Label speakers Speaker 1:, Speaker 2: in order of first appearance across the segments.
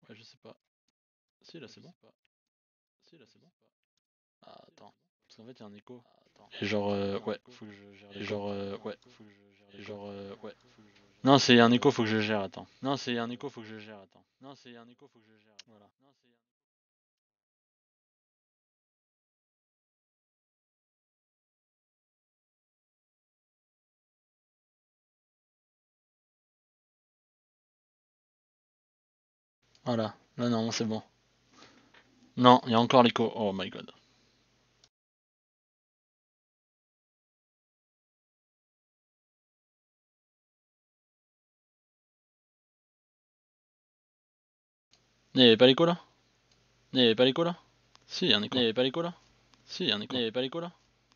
Speaker 1: Ouais, je sais pas. Si, là c'est bon. Si, là c'est bon. Ah, attends. Parce qu'en fait, il y a un écho. Et genre, ouais, faut que je gère. Et genre, ouais, faut que je gère. Et genre, ouais. Non, c'est un écho, faut que je gère, attends. Non, c'est un écho, faut que je gère, attends. Non, c'est un écho, faut que je gère. Voilà. Voilà. Là, non, c'est bon. Non, il y a encore l'écho. Oh my god. Il n'y avait pas l'écho là? Il n'y avait pas l'écho là? Si, il y a un écho. Il n'y avait pas l'écho là? Si, il y a un écho. Il n'y avait pas l'écho là?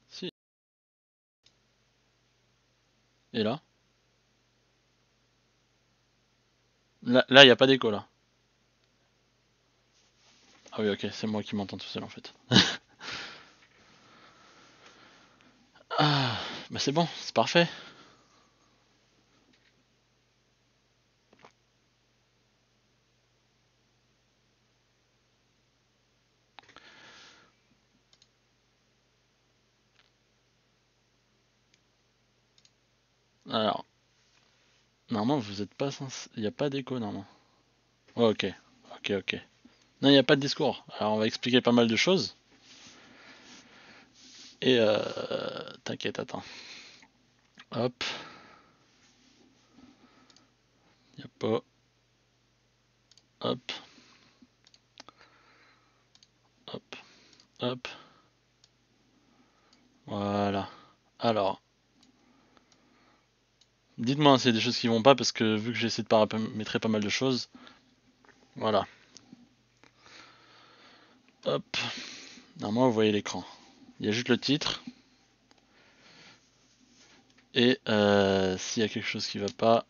Speaker 1: Si. Et là? Là, il n'y a pas d'écho là. Ah oui, ok, c'est moi qui m'entends tout seul en fait. Ah, bah c'est bon, c'est parfait. Alors, normalement, vous êtes pas censé. Il n'y a pas d'écho normalement. Ouais, ok, ok, ok. Non, il n'y a pas de discours. Alors, on va expliquer pas mal de choses. Et t'inquiète, attends. Hop. Y a pas. Hop. Hop. Hop. Voilà. Alors, Dites-moi s'il y a des choses qui vont pas, parce que vu que j'essaie de paramétrer pas mal de choses. Voilà. Hop. Normalement, vous voyez l'écran. Il y a juste le titre. Et s'il y a quelque chose qui va pas,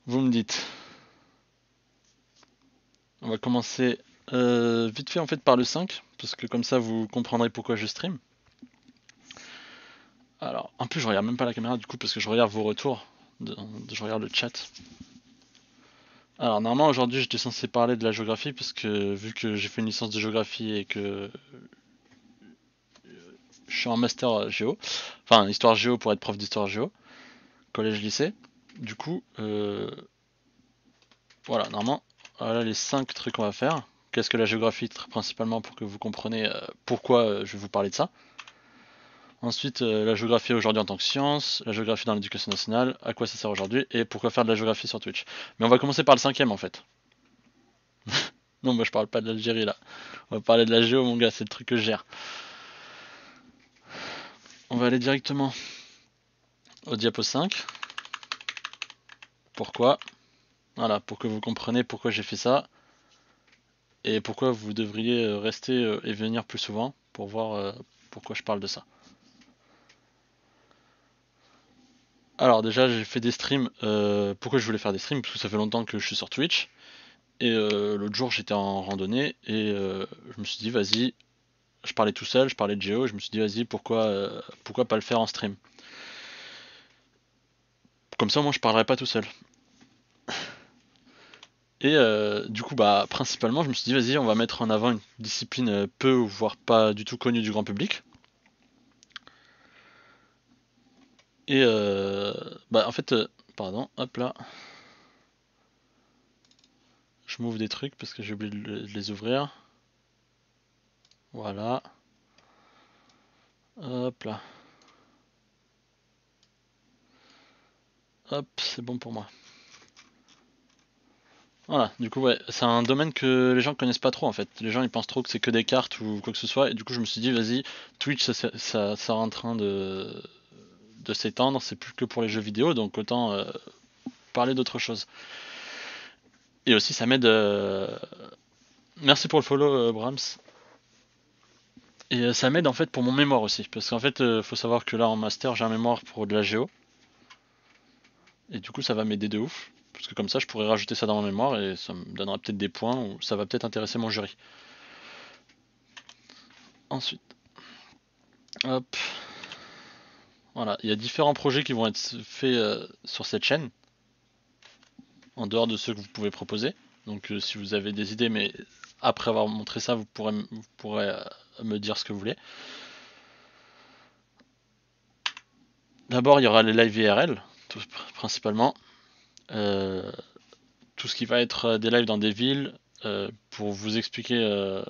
Speaker 1: vous me dites. On va commencer vite fait en fait par le 5, parce que comme ça vous comprendrez pourquoi je stream. Alors, en plus je regarde même pas la caméra du coup, parce que je regarde vos retours, je regarde le chat. Alors normalement aujourd'hui j'étais censé parler de la géographie, parce que vu que j'ai fait une licence de géographie et que je suis en master géo, enfin histoire géo pour être prof d'histoire géo, collège-lycée. Du coup, voilà, normalement, voilà les 5 trucs qu'on va faire. Qu'est-ce que la géographie, principalement pour que vous compreniez pourquoi je vais vous parler de ça. Ensuite, la géographie aujourd'hui en tant que science, la géographie dans l'éducation nationale, à quoi ça sert aujourd'hui, et pourquoi faire de la géographie sur Twitch. Mais on va commencer par le 5ème en fait. Non, moi je parle pas de l'Algérie là. On va parler de la géo, mon gars, c'est le truc que je gère. On va aller directement au diapo 5. Pourquoi? Voilà, pour que vous compreniez pourquoi j'ai fait ça. Et pourquoi vous devriez rester et venir plus souvent pour voir pourquoi je parle de ça. Alors déjà j'ai fait des streams, pourquoi je voulais faire des streams? Parce que ça fait longtemps que je suis sur Twitch. Et l'autre jour j'étais en randonnée et je me suis dit vas-y, je parlais tout seul, je parlais de Géo, je me suis dit vas-y pourquoi pas le faire en stream. Comme ça moi je parlerai pas tout seul. Et du coup bah principalement je me suis dit vas-y on va mettre en avant une discipline peu ou voire pas du tout connue du grand public. Et bah en fait, pardon, hop là. Je m'ouvre des trucs parce que j'ai oublié de les ouvrir. Voilà. Hop là. Hop, c'est bon pour moi. Voilà, du coup ouais, c'est un domaine que les gens connaissent pas trop en fait. Les gens ils pensent trop que c'est que des cartes ou quoi que ce soit. Et du coup je me suis dit vas-y, Twitch ça est en train de s'étendre, c'est plus que pour les jeux vidéo, donc autant parler d'autre chose. Et aussi ça m'aide. Merci pour le follow Brahms. Et ça m'aide en fait pour mon mémoire aussi. Parce qu'en fait, faut savoir que là en master, j'ai un mémoire pour de la géo. Et du coup, ça va m'aider de ouf. Parce que comme ça, je pourrais rajouter ça dans mon mémoire et ça me donnera peut-être des points ou ça va peut-être intéresser mon jury. Ensuite, hop. Voilà, il y a différents projets qui vont être faits sur cette chaîne. En dehors de ceux que vous pouvez proposer. Donc si vous avez des idées, mais après avoir montré ça, vous pourrez me dire ce que vous voulez. D'abord, il y aura les live IRL, principalement. Tout ce qui va être des lives dans des villes, pour vous expliquer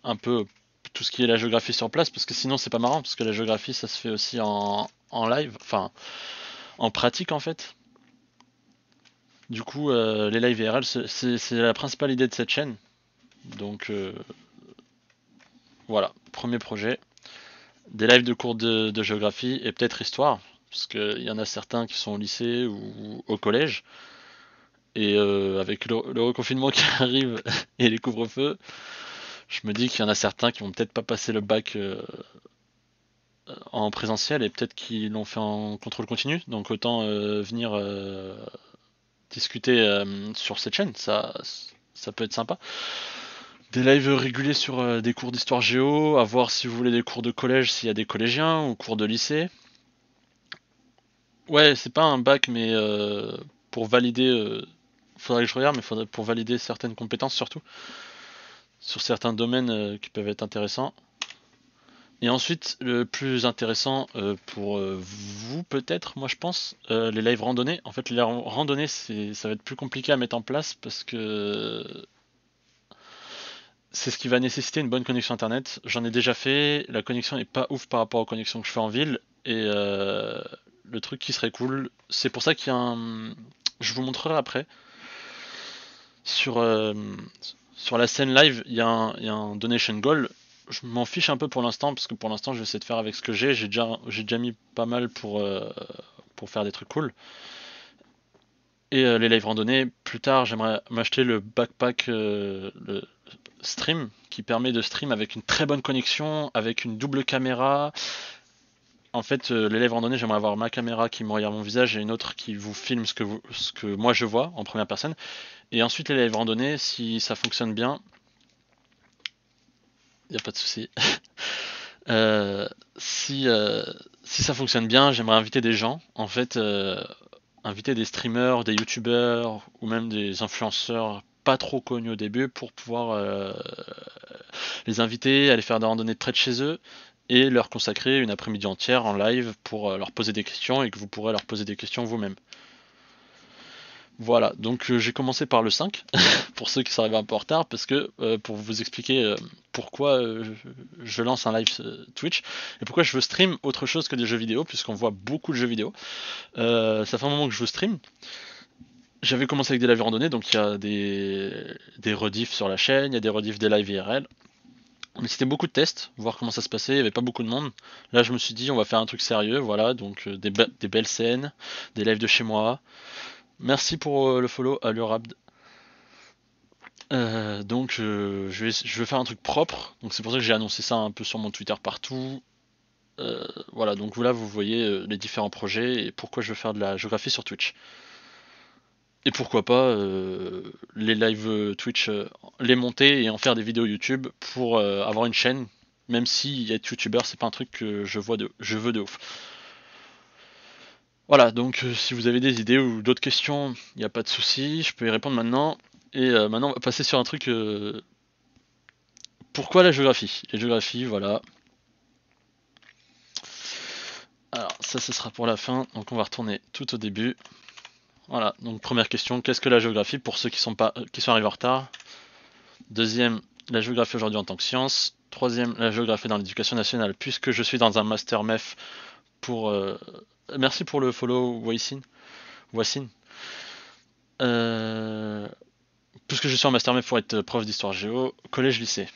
Speaker 1: un peu tout ce qui est la géographie sur place, parce que sinon c'est pas marrant, parce que la géographie ça se fait aussi en live, enfin en pratique en fait. Du coup, les lives IRL, c'est la principale idée de cette chaîne. Donc voilà, premier projet. Des lives de cours de géographie et peut-être histoire, parce qu'il y en a certains qui sont au lycée ou au collège. Et avec le reconfinement qui arrive et les couvre-feux, je me dis qu'il y en a certains qui vont peut-être pas passer le bac en présentiel et peut-être qu'ils l'ont fait en contrôle continu. Donc autant venir discuter sur cette chaîne, ça peut être sympa. Des lives réguliers sur des cours d'histoire géo, à voir si vous voulez des cours de collège, s'il y a des collégiens ou cours de lycée. Ouais, c'est pas un bac, mais pour valider, faudrait que je regarde, mais faudrait pour valider certaines compétences surtout, sur certains domaines qui peuvent être intéressants. Et ensuite, le plus intéressant pour vous peut-être, moi je pense, les lives randonnées. En fait, les randonnées, ça va être plus compliqué à mettre en place parce que c'est ce qui va nécessiter une bonne connexion internet. J'en ai déjà fait, la connexion est pas ouf par rapport aux connexions que je fais en ville. Et le truc qui serait cool, c'est pour ça qu'il y a un... Je vous montrerai après. Sur, sur la scène live, il y a un donation goal. je m'en fiche un peu pour l'instant, parce que pour l'instant, je vais essayer de faire avec ce que j'ai. J'ai déjà mis pas mal pour faire des trucs cool. Et les live randonnées, plus tard, j'aimerais m'acheter le backpack, le stream, qui permet de stream avec une très bonne connexion, avec une double caméra. En fait, les live randonnées, j'aimerais avoir ma caméra qui me regarde mon visage et une autre qui vous filme ce que moi je vois en première personne. Et ensuite, les live randonnées, si ça fonctionne bien, y a pas de souci. Euh, si, si ça fonctionne bien, j'aimerais inviter des gens, en fait, inviter des streamers, des youtubeurs ou même des influenceurs pas trop connus au début pour pouvoir les inviter, aller faire des randonnées près de chez eux et leur consacrer une après-midi entière en live pour leur poser des questions et que vous pourrez leur poser des questions vous-même. Voilà, donc j'ai commencé par le 5, pour ceux qui sont arrivés un peu en retard, parce que pour vous expliquer pourquoi je lance un live Twitch, et pourquoi je veux stream autre chose que des jeux vidéo, puisqu'on voit beaucoup de jeux vidéo. Ça fait un moment que je veux stream. J'avais commencé avec des lives randonnées, donc il y a des rediffs sur la chaîne, il y a des rediffs des lives IRL. Mais c'était beaucoup de tests, voir comment ça se passait, il n'y avait pas beaucoup de monde. Là je me suis dit on va faire un truc sérieux, voilà, donc des belles scènes, des lives de chez moi. Merci pour le follow à l'Urabd. Donc je vais faire un truc propre, donc c'est pour ça que j'ai annoncé ça un peu sur mon Twitter partout. Voilà, donc là vous voyez les différents projets et pourquoi je veux faire de la géographie sur Twitch. Et pourquoi pas les live Twitch, les monter et en faire des vidéos YouTube pour avoir une chaîne, même si être youtubeur c'est pas un truc que je veux de ouf. Voilà, donc si vous avez des idées ou d'autres questions, il n'y a pas de souci, je peux y répondre maintenant. Et maintenant on va passer sur un truc. Pourquoi la géographie? La géographie, voilà. Alors ça ce sera pour la fin, donc on va retourner tout au début. Voilà, donc première question, qu'est-ce que la géographie pour ceux qui sont arrivés en retard? Deuxième, la géographie aujourd'hui en tant que science. Troisième, la géographie dans l'éducation nationale, puisque je suis dans un master MEF pour... Merci pour le follow, Wassin. Euh, Puisque je suis en master MEF pour être prof d'histoire géo, collège-lycée.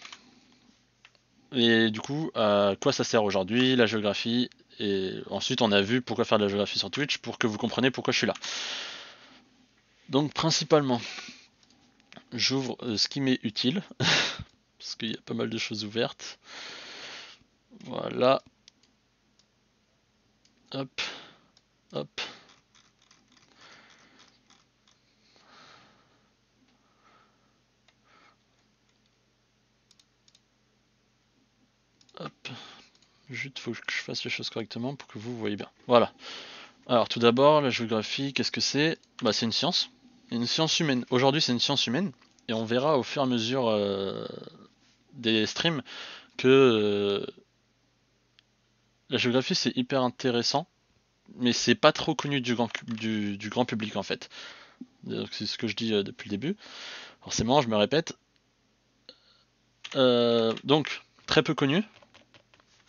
Speaker 1: Et du coup, à quoi ça sert aujourd'hui, la géographie? Et ensuite, on a vu pourquoi faire de la géographie sur Twitch, pour que vous compreniez pourquoi je suis là. Donc, principalement, j'ouvre ce qui m'est utile, parce qu'il y a pas mal de choses ouvertes. Voilà. Hop. Hop. Hop. Juste, faut que je fasse les choses correctement pour que vous voyez bien. Voilà. Alors, tout d'abord, la géographie, qu'est-ce que c'est? Bah, c'est une science. Une science humaine. Aujourd'hui, c'est une science humaine. Et on verra au fur et à mesure des streams que la géographie, c'est hyper intéressant. Mais c'est pas trop connu du grand public, en fait. C'est ce que je dis depuis le début. Forcément, je me répète. Donc, très peu connu,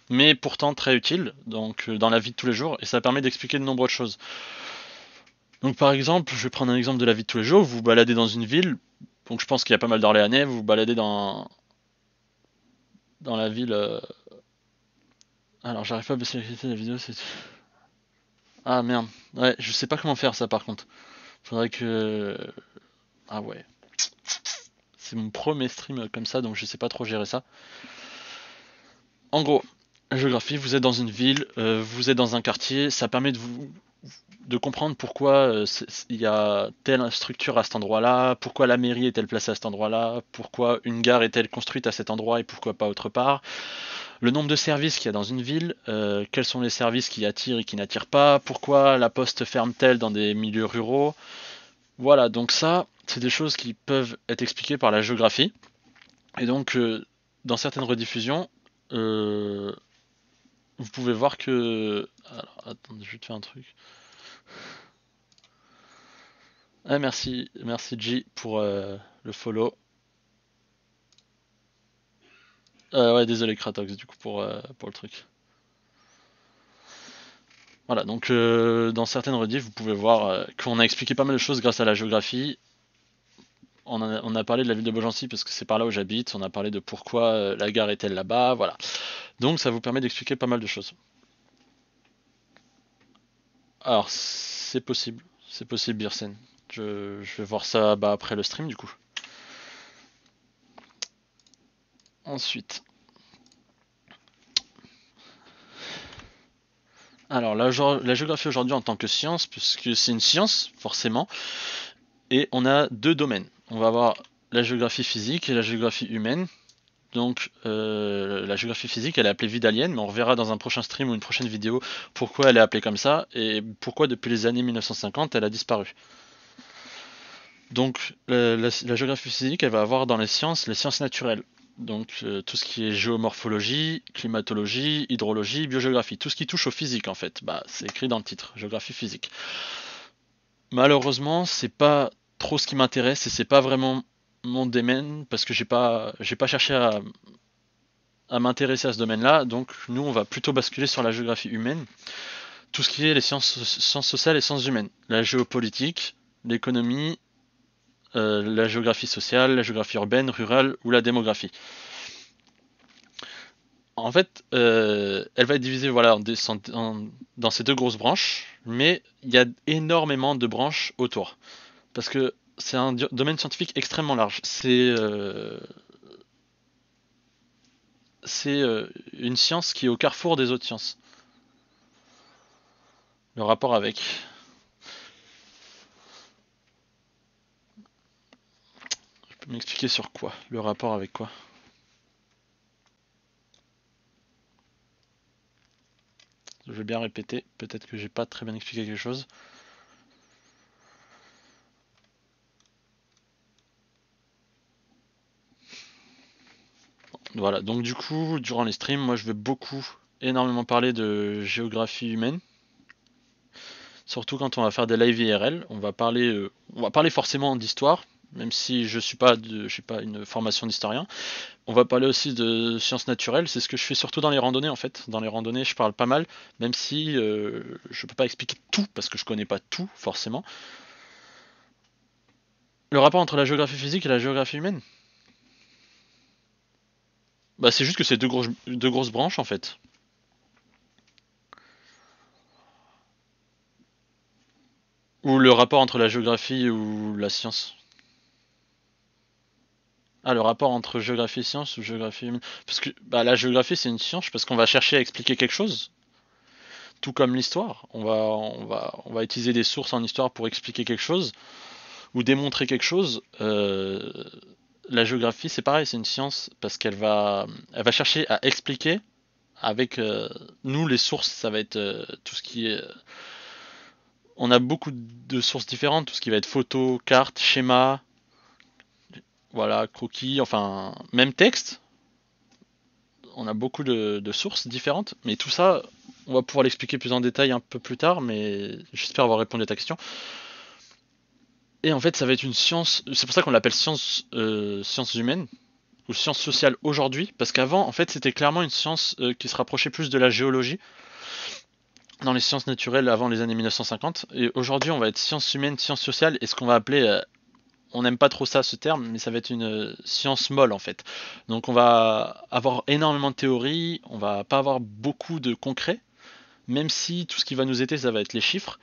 Speaker 1: mais pourtant très utile donc, dans la vie de tous les jours, et ça permet d'expliquer de nombreuses choses. Donc par exemple, je vais prendre un exemple de la vie de tous les jours, vous vous baladez dans une ville, donc je pense qu'il y a pas mal d'Orléanais, vous vous baladez dans la ville... Alors j'arrive pas à baisser la qualité de la vidéo, c'est... Ah merde, ouais, je sais pas comment faire ça par contre. Faudrait que... Ah ouais. C'est mon premier stream comme ça, donc je sais pas trop gérer ça. En gros, la géographie, vous êtes dans une ville, vous êtes dans un quartier, ça permet de comprendre pourquoi il y a telle structure à cet endroit-là, pourquoi la mairie est-elle placée à cet endroit-là, pourquoi une gare est-elle construite à cet endroit et pourquoi pas autre part, le nombre de services qu'il y a dans une ville, quels sont les services qui attirent et qui n'attirent pas, pourquoi la poste ferme-t-elle dans des milieux ruraux. Voilà, donc ça, c'est des choses qui peuvent être expliquées par la géographie. Et donc, dans certaines rediffusions, euh, vous pouvez voir que... Alors, attendez, je vais te faire un truc. Ah, merci G pour le follow. Ouais, désolé Kratox du coup pour le truc. Voilà, donc dans certaines rediffs, vous pouvez voir qu'on a expliqué pas mal de choses grâce à la géographie. on a parlé de la ville de Beaugency parce que c'est par là où j'habite, on a parlé de pourquoi la gare est-elle là-bas, voilà. Donc ça vous permet d'expliquer pas mal de choses. Alors c'est possible Birsen. Je vais voir ça bah, après le stream du coup. Ensuite. Alors la géographie aujourd'hui en tant que science, puisque c'est une science forcément, et on a deux domaines. On va avoir la géographie physique et la géographie humaine. Donc la géographie physique elle est appelée vie d'alien, mais on reverra dans un prochain stream ou une prochaine vidéo pourquoi elle est appelée comme ça et pourquoi depuis les années 1950 elle a disparu. Donc la géographie physique elle va avoir dans les sciences naturelles. Donc tout ce qui est géomorphologie, climatologie, hydrologie, biogéographie, tout ce qui touche au physique en fait, bah, c'est écrit dans le titre, géographie physique. Malheureusement, c'est pas trop ce qui m'intéresse et c'est pas vraiment mon domaine parce que j'ai pas cherché à m'intéresser à ce domaine-là. Donc nous, on va plutôt basculer sur la géographie humaine, tout ce qui est les sciences sociales et sciences humaines, la géopolitique, l'économie, la géographie sociale, la géographie urbaine, rurale ou la démographie. En fait, elle va être divisée voilà, dans ces deux grosses branches, mais il y a énormément de branches autour. Parce que c'est un domaine scientifique extrêmement large. C'est une science qui est au carrefour des autres sciences. Le rapport avec. Je peux m'expliquer sur quoi? Le rapport avec quoi? Je vais bien répéter. Peut-être que j'ai pas très bien expliqué quelque chose. Voilà, donc du coup, durant les streams, moi je vais énormément parler de géographie humaine. Surtout quand on va faire des live IRL, on va parler forcément d'histoire, même si je suis pas une formation d'historien. On va parler aussi de sciences naturelles, c'est ce que je fais surtout dans les randonnées en fait. Dans les randonnées, je parle pas mal, même si je peux pas expliquer tout parce que je connais pas tout forcément. Le rapport entre la géographie physique et la géographie humaine, bah c'est juste que c'est deux grosses branches en fait. Ou le rapport entre la géographie ou la science. Ah, le rapport entre géographie et science ou géographie humaine. Parce que bah, la géographie c'est une science parce qu'on va chercher à expliquer quelque chose, tout comme l'histoire. On va utiliser des sources en histoire pour expliquer quelque chose ou démontrer quelque chose. La géographie c'est pareil, c'est une science parce elle va chercher à expliquer avec nous les sources, ça va être tout ce qui est. On a beaucoup de sources différentes, tout ce qui va être photos, cartes, schémas, voilà, croquis, enfin même texte. On a beaucoup de sources différentes, mais tout ça, on va pouvoir l'expliquer plus en détail un peu plus tard, mais j'espère avoir répondu à ta question. Et en fait, ça va être une science, c'est pour ça qu'on l'appelle sciences humaines ou sciences sociales aujourd'hui, parce qu'avant, en fait, c'était clairement une science qui se rapprochait plus de la géologie dans les sciences naturelles avant les années 1950. Et aujourd'hui, on va être sciences humaines, sciences sociales, et ce qu'on va appeler on n'aime pas trop ça ce terme, mais ça va être une science molle en fait. Donc on va avoir énormément de théories, on va pas avoir beaucoup de concret, même si tout ce qui va nous aider ça va être les chiffres.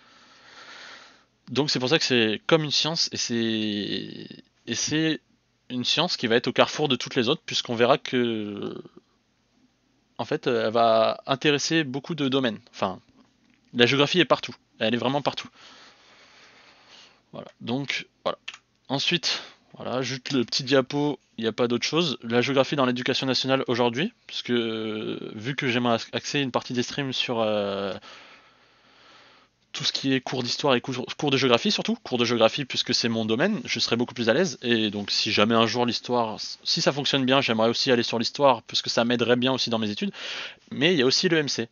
Speaker 1: Donc c'est pour ça que c'est comme une science et c'est une science qui va être au carrefour de toutes les autres puisqu'on verra que en fait elle va intéresser beaucoup de domaines. Enfin, la géographie est partout, elle est vraiment partout. Voilà. Donc voilà. Ensuite, voilà, juste le petit diapo, il n'y a pas d'autre chose. La géographie dans l'éducation nationale aujourd'hui, puisque vu que j'aimerais axer une partie des streams sur tout ce qui est cours d'histoire et cours de géographie surtout, cours de géographie puisque c'est mon domaine, je serais beaucoup plus à l'aise. Et donc si jamais un jour l'histoire, si ça fonctionne bien, j'aimerais aussi aller sur l'histoire puisque ça m'aiderait bien aussi dans mes études. Mais il y a aussi le MC.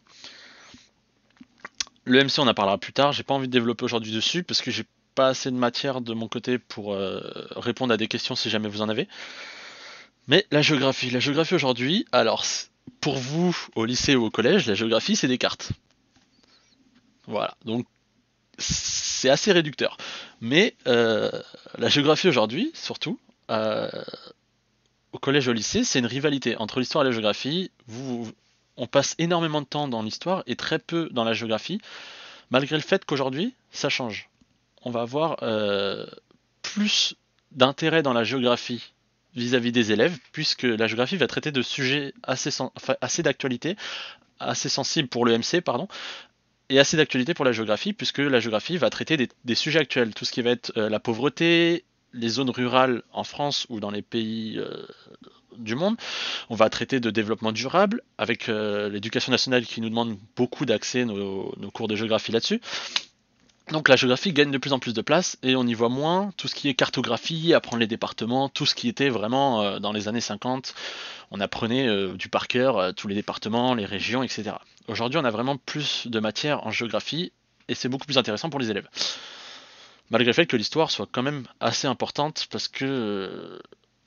Speaker 1: Le MC on en parlera plus tard, j'ai pas envie de développer aujourd'hui dessus parce que j'ai pas assez de matière de mon côté pour répondre à des questions si jamais vous en avez. Mais la géographie aujourd'hui, alors pour vous au lycée ou au collège, la géographie c'est des cartes. Voilà, donc c'est assez réducteur. Mais la géographie aujourd'hui, surtout, euh, au collège et au lycée, c'est une rivalité entre l'histoire et la géographie. On passe énormément de temps dans l'histoire et très peu dans la géographie, malgré le fait qu'aujourd'hui, ça change. On va avoir plus d'intérêt dans la géographie vis-à-vis des élèves, puisque la géographie va traiter de sujets assez d'actualité, assez sensibles pour le MC, pardon, et assez d'actualité pour la géographie, puisque la géographie va traiter des sujets actuels, tout ce qui va être la pauvreté, les zones rurales en France ou dans les pays du monde. On va traiter de développement durable, avec l'éducation nationale qui nous demande beaucoup d'accès nos cours de géographie là-dessus. Donc la géographie gagne de plus en plus de place et on y voit moins tout ce qui est cartographie, apprendre les départements, tout ce qui était vraiment dans les années 50. On apprenait du par cœur tous les départements, les régions, etc. Aujourd'hui, on a vraiment plus de matière en géographie et c'est beaucoup plus intéressant pour les élèves. Malgré le fait que l'histoire soit quand même assez importante parce que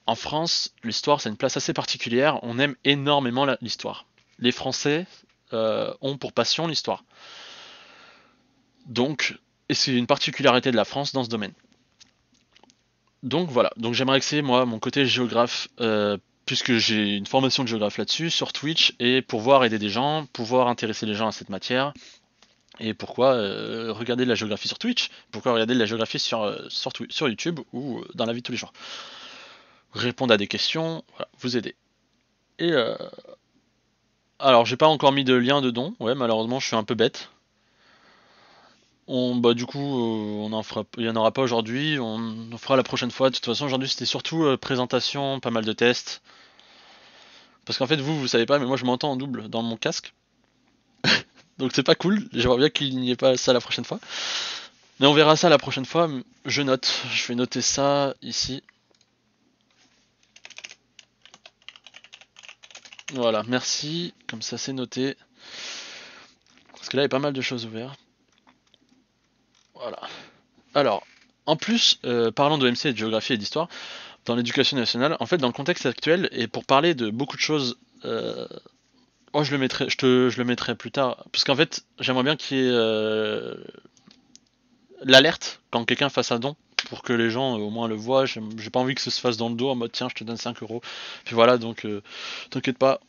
Speaker 1: en France, l'histoire c'est une place assez particulière. On aime énormément l'histoire. Les Français ont pour passion l'histoire. Donc, et c'est une particularité de la France dans ce domaine. Donc voilà, donc j'aimerais axer moi mon côté géographe, puisque j'ai une formation de géographe là-dessus, sur Twitch, et pouvoir aider des gens, pouvoir intéresser les gens à cette matière. Et pourquoi regarder de la géographie sur Twitch? Pourquoi regarder de la géographie sur YouTube ou dans la vie de tous les jours? Répondre à des questions, voilà, vous aider. Et alors j'ai pas encore mis de lien de don, ouais malheureusement je suis un peu bête. Bah du coup, il y en aura pas aujourd'hui, on en fera la prochaine fois. De toute façon, aujourd'hui c'était surtout présentation, pas mal de tests. Parce qu'en fait, vous savez pas, mais moi je m'entends en double dans mon casque. Donc c'est pas cool, j'aimerais bien qu'il n'y ait pas ça la prochaine fois. Mais on verra ça la prochaine fois, je note, je vais noter ça ici. Voilà, merci, comme ça c'est noté. Parce que là il y a pas mal de choses ouvertes. Voilà. Alors, en plus, parlant de MC, de géographie et d'histoire, dans l'éducation nationale, en fait dans le contexte actuel, et pour parler de beaucoup de choses oh, je le mettrai, je le mettrai plus tard. Parce qu'en fait, j'aimerais bien qu'il y ait l'alerte quand quelqu'un fasse un don. Pour que les gens au moins le voient. J'ai pas envie que ça se fasse dans le dos en mode tiens, je te donne 5 euros. Puis voilà, donc t'inquiète pas.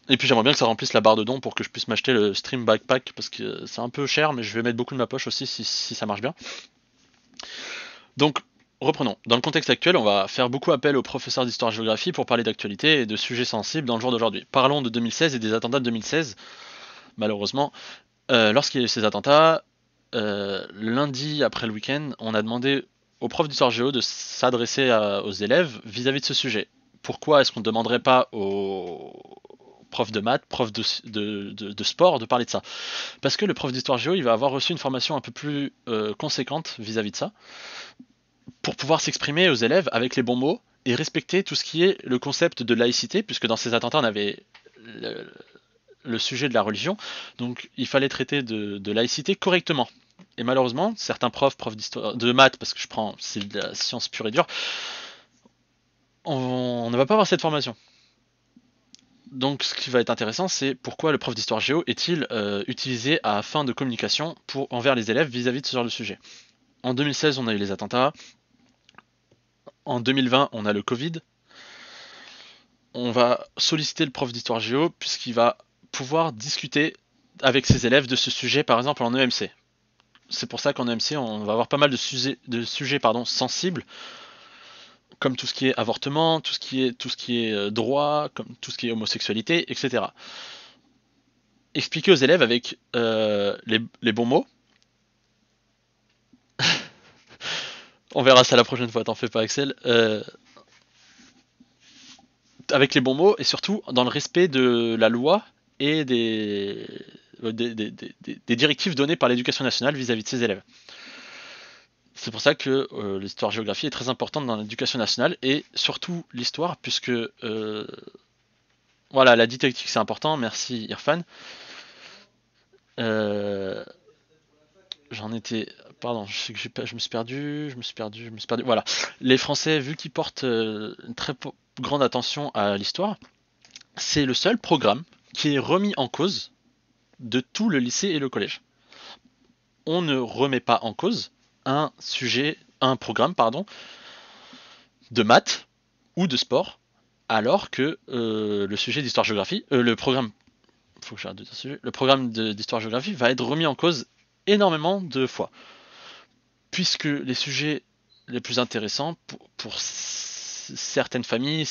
Speaker 1: Et puis j'aimerais bien que ça remplisse la barre de don pour que je puisse m'acheter le Stream Backpack. Parce que c'est un peu cher, mais je vais mettre beaucoup de ma poche aussi si ça marche bien. Donc, reprenons. Dans le contexte actuel, on va faire beaucoup appel aux professeurs d'histoire-géographie pour parler d'actualité et de sujets sensibles dans le jour d'aujourd'hui. Parlons de 2016 et des attentats de 2016. Malheureusement, lorsqu'il y a eu ces attentats, lundi après le week-end, on a demandé aux profs d'histoire géo de s'adresser aux élèves vis-à-vis de ce sujet. Pourquoi est-ce qu'on ne demanderait pas aux profs de maths, profs de sport de parler de ça? Parce que le prof d'histoire géo, il va avoir reçu une formation un peu plus conséquente vis-à-vis de ça, pour pouvoir s'exprimer aux élèves avec les bons mots et respecter tout ce qui est le concept de laïcité, puisque dans ces attentats, on avait le sujet de la religion, donc il fallait traiter de laïcité correctement. Et malheureusement, certains profs d'histoire, de maths, parce que c'est de la science pure et dure, on ne va pas avoir cette formation. Donc ce qui va être intéressant, c'est pourquoi le prof d'histoire géo est-il utilisé à fin de communication envers les élèves vis-à-vis de ce genre de sujet. En 2016, on a eu les attentats. En 2020, on a le Covid. On va solliciter le prof d'histoire géo puisqu'il va pouvoir discuter avec ses élèves de ce sujet, par exemple en EMC. C'est pour ça qu'en EMC, on va avoir pas mal de sujets sensibles, comme tout ce qui est avortement, tout ce qui est droit, comme tout ce qui est homosexualité, etc. Expliquer aux élèves avec les bons mots. On verra ça la prochaine fois, t'en fais pas Axel. Avec les bons mots et surtout dans le respect de la loi et des directives données par l'éducation nationale vis-à-vis de ses élèves. C'est pour ça que l'histoire-géographie est très importante dans l'éducation nationale et surtout l'histoire, puisque voilà, la didactique c'est important. Merci Irfan. Euh, J'en étais. Pardon, je me suis perdu, je me suis perdu. Voilà. Les Français, vu qu'ils portent une très grande attention à l'histoire, c'est le seul programme qui est remis en cause de tout le lycée et le collège. On ne remet pas en cause un programme, pardon, de maths ou de sport, alors que le sujet d'histoire-géographie, le programme, faut que j'arrête de dire sujet, le programme d'histoire-géographie va être remis en cause énormément de fois, puisque les sujets les plus intéressants pour certaines familles,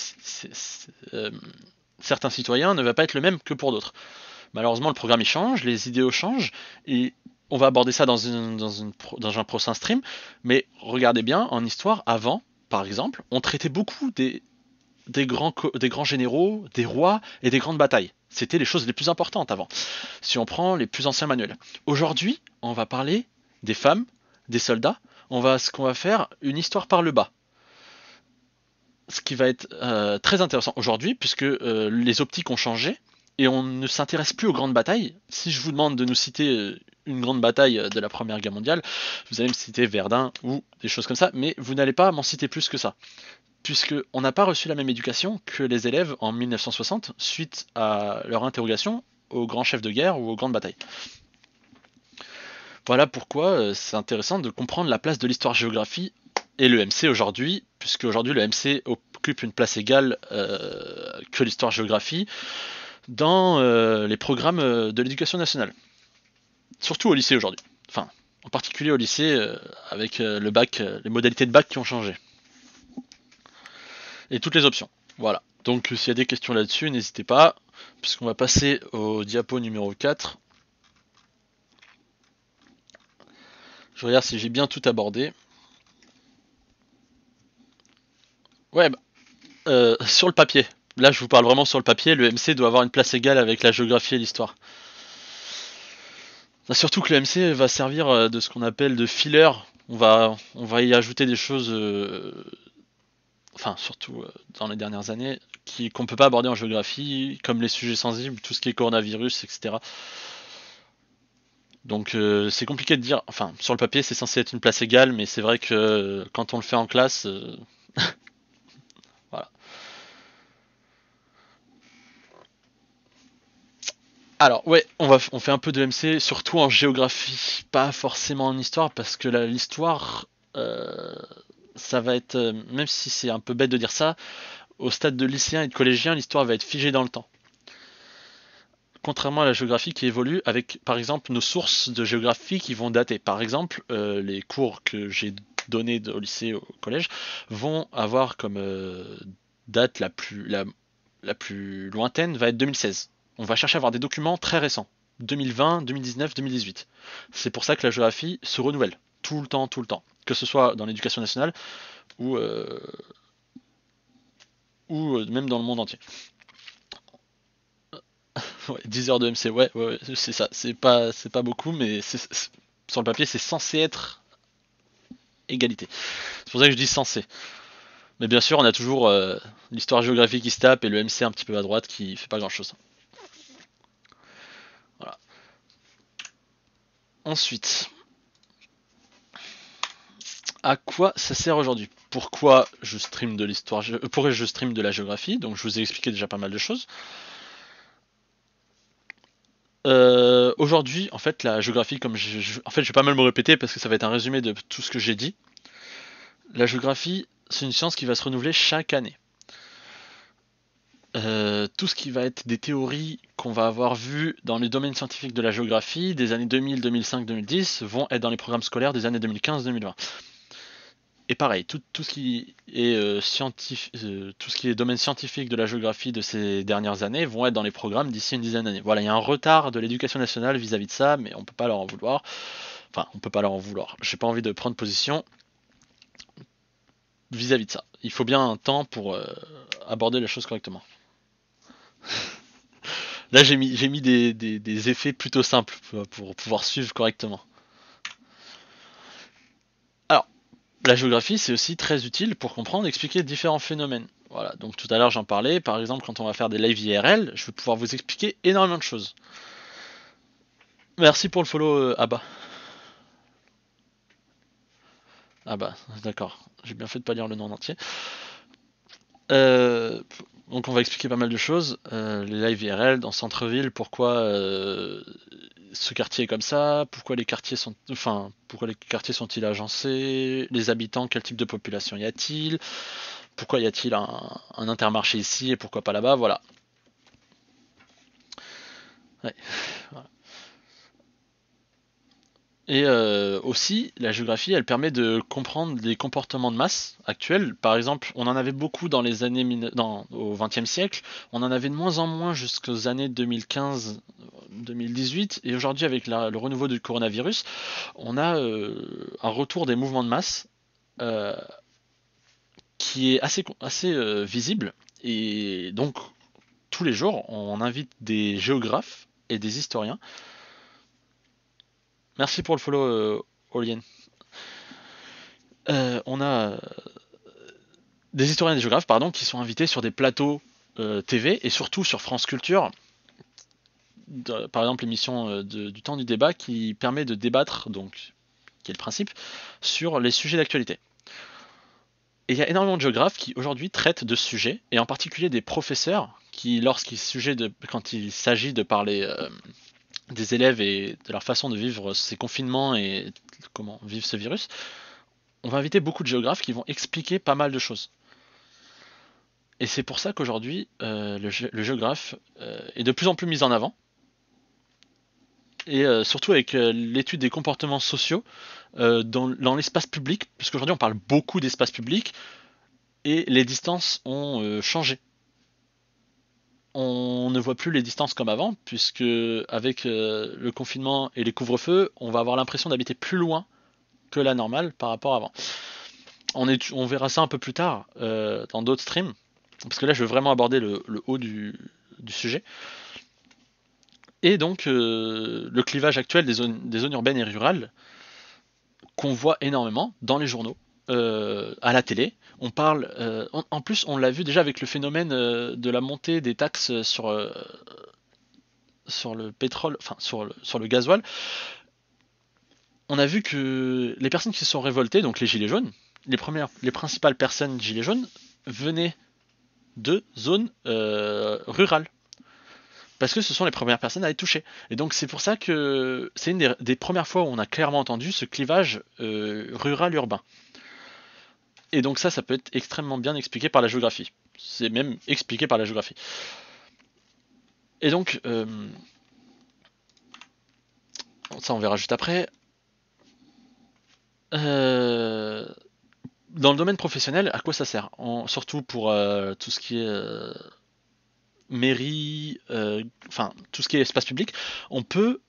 Speaker 1: certains citoyens ne va pas être le même que pour d'autres. Malheureusement, le programme il change, les idéaux changent, et on va aborder ça dans un prochain stream, mais regardez bien, en histoire, avant, par exemple, on traitait beaucoup des grands généraux, des rois et des grandes batailles. C'était les choses les plus importantes avant. Si on prend les plus anciens manuels. Aujourd'hui, on va parler des femmes, des soldats. Ce qu'on va faire, une histoire par le bas. Ce qui va être très intéressant aujourd'hui, puisque les optiques ont changé et on ne s'intéresse plus aux grandes batailles. Si je vous demande de nous citer une grande bataille de la Première Guerre mondiale, vous allez me citer Verdun ou des choses comme ça, mais vous n'allez pas m'en citer plus que ça. Puisqu'on n'a pas reçu la même éducation que les élèves en 1960 suite à leur interrogation aux grands chefs de guerre ou aux grandes batailles. Voilà pourquoi c'est intéressant de comprendre la place de l'histoire-géographie et le MC aujourd'hui, puisque aujourd'hui le MC occupe une place égale que l'histoire-géographie dans les programmes de l'éducation nationale. Surtout au lycée aujourd'hui. Enfin, en particulier au lycée avec le bac, les modalités de bac qui ont changé. Et toutes les options. Voilà. Donc s'il y a des questions là-dessus, n'hésitez pas, puisqu'on va passer au diapo numéro 4. Je regarde si j'ai bien tout abordé. Ouais, sur le papier. Là, je vous parle vraiment sur le papier. Le MC doit avoir une place égale avec la géographie et l'histoire. Surtout que le MC va servir de ce qu'on appelle de filler. On va y ajouter des choses, enfin surtout dans les dernières années, qu'on peut pas aborder en géographie, comme les sujets sensibles, tout ce qui est coronavirus, etc. Donc c'est compliqué de dire, enfin sur le papier c'est censé être une place égale, mais c'est vrai que quand on le fait en classe, voilà. Alors ouais, on fait un peu de MC, surtout en géographie, pas forcément en histoire, parce que l'histoire, ça va être, même si c'est un peu bête de dire ça, au stade de lycéen et de collégien, l'histoire va être figée dans le temps. Contrairement à la géographie qui évolue avec, par exemple, nos sources de géographie qui vont dater. Par exemple, les cours que j'ai donnés au lycée, au collège, vont avoir comme date la plus lointaine va être 2016. On va chercher à avoir des documents très récents. 2020, 2019, 2018. C'est pour ça que la géographie se renouvelle. Tout le temps, tout le temps. Que ce soit dans l'éducation nationale ou, même dans le monde entier. Ouais, 10 heures de MC, ouais, c'est ça. C'est pas beaucoup, mais sur le papier, c'est censé être égalité. C'est pour ça que je dis censé. Mais bien sûr, on a toujours l'histoire géographique qui se tape et le MC un petit peu à droite qui fait pas grand chose. Voilà. Ensuite, à quoi ça sert aujourd'hui? Pourquoi je stream de l'histoire, pourquoi je stream de la géographie? Donc je vous ai expliqué déjà pas mal de choses. Aujourd'hui, en fait, la géographie, comme en fait, je vais pas mal me répéter parce que ça va être un résumé de tout ce que j'ai dit. La géographie, c'est une science qui va se renouveler chaque année. Tout ce qui va être des théories qu'on va avoir vues dans les domaines scientifiques de la géographie des années 2000, 2005, 2010 vont être dans les programmes scolaires des années 2015, 2020. Et pareil, tout ce qui est tout ce qui est domaine scientifique de la géographie de ces dernières années vont être dans les programmes d'ici une dizaine d'années. Voilà, il y a un retard de l'éducation nationale vis-à-vis de ça, mais on peut pas leur en vouloir. Enfin, on peut pas leur en vouloir. J'ai pas envie de prendre position vis-à-vis de ça. Il faut bien un temps pour aborder les choses correctement. Là, j'ai mis des effets plutôt simples pour pouvoir suivre correctement. Alors, la géographie, c'est aussi très utile pour comprendre et expliquer différents phénomènes. Voilà, donc tout à l'heure j'en parlais, par exemple quand on va faire des lives IRL, je vais pouvoir vous expliquer énormément de choses. Merci pour le follow Abba. Ah bah, d'accord, j'ai bien fait de pas lire le nom en entier. Donc on va expliquer pas mal de choses. Les lives IRL dans centre-ville, pourquoi ce quartier est comme ça, pourquoi les quartiers sont-ils agencés, les habitants, quel type de population y a-t-il, pourquoi y a-t-il un Intermarché ici et pourquoi pas là-bas, voilà. Ouais, voilà. Et aussi, la géographie, elle permet de comprendre les comportements de masse actuels. Par exemple, on en avait beaucoup dans les années au XXe siècle, on en avait de moins en moins jusqu'aux années 2015-2018, et aujourd'hui, avec le renouveau du coronavirus, on a un retour des mouvements de masse euh, qui est assez visible. Et donc, tous les jours, on invite des géographes et des historiens. Merci pour le follow, Olien. On a des historiens et des géographes, pardon, qui sont invités sur des plateaux TV et surtout sur France Culture. Par exemple, l'émission du temps du débat qui permet de débattre, donc, qui est le principe, sur les sujets d'actualité. Et il y a énormément de géographes qui aujourd'hui traitent de ce sujet, et en particulier des professeurs qui, quand il s'agit de parler des élèves et de leur façon de vivre ces confinements et comment vivre ce virus, on va inviter beaucoup de géographes qui vont expliquer pas mal de choses. Et c'est pour ça qu'aujourd'hui, le géographe est de plus en plus mis en avant, et surtout avec l'étude des comportements sociaux dans l'espace public, puisqu'aujourd'hui on parle beaucoup d'espace public, et les distances ont changé. On ne voit plus les distances comme avant, puisque avec le confinement et les couvre-feux, on va avoir l'impression d'habiter plus loin que la normale par rapport à avant. On verra ça un peu plus tard dans d'autres streams, parce que là je veux vraiment aborder le haut du sujet. Et donc le clivage actuel des zones urbaines et rurales, qu'on voit énormément dans les journaux, à la télé. On parle, en plus, on l'a vu déjà avec le phénomène de la montée des taxes sur le pétrole, enfin sur le gasoil. On a vu que les personnes qui se sont révoltées, donc les gilets jaunes, les principales personnes gilets jaunes venaient de zones rurales. Parce que ce sont les premières personnes à être touchées. Et donc c'est pour ça que c'est une des premières fois où on a clairement entendu ce clivage rural-urbain. Et donc ça peut être extrêmement bien expliqué par la géographie. C'est même expliqué par la géographie. Et donc, ça on verra juste après. Dans le domaine professionnel, à quoi ça sert surtout pour tout ce qui est mairie, enfin tout ce qui est espace public, on peut